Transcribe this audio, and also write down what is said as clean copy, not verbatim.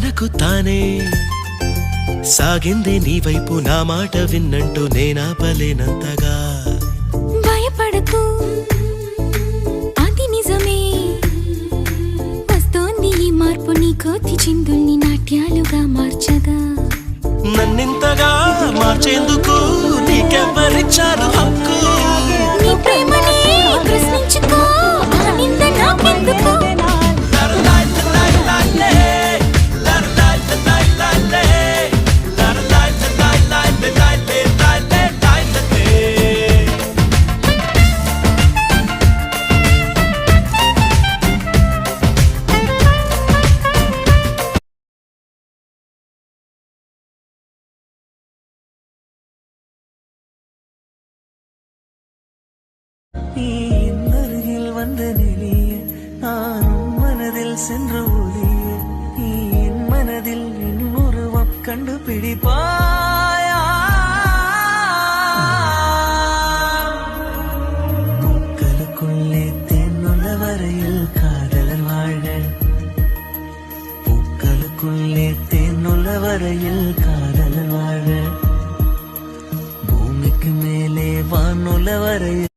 తనకు తానే సాగిందే నీ వైపు నా మాట విన్నంటూ నేనాపలేనంతగా భయపడకు అది నిజమే వస్తోంది ఈ మార్పు నీ కోతి చిందుల్ని నాట్యాలుగా మార్చగా నన్నింతగా మార్చేందుకు నీకెవ్వరిచ్చారు హక్కు నీ ప్రేమనే ప్రశ్నించుకో ఆనింద నాకెందుకు அருகில் வந்த நிலைய நானும் மனதில் சென்று ஒளிய என் மனதில் என் உருவம் கண்டுபிடிப்பாயா பூக்களுக்குள்ளே தேனுள்ள வரையில் காதலர் வாழ பூக்களுக்குள்ளே தேனுள்ள வரையில் காதலர் வாழ பூமிக்கு மேலே வானுள்ள வரையில்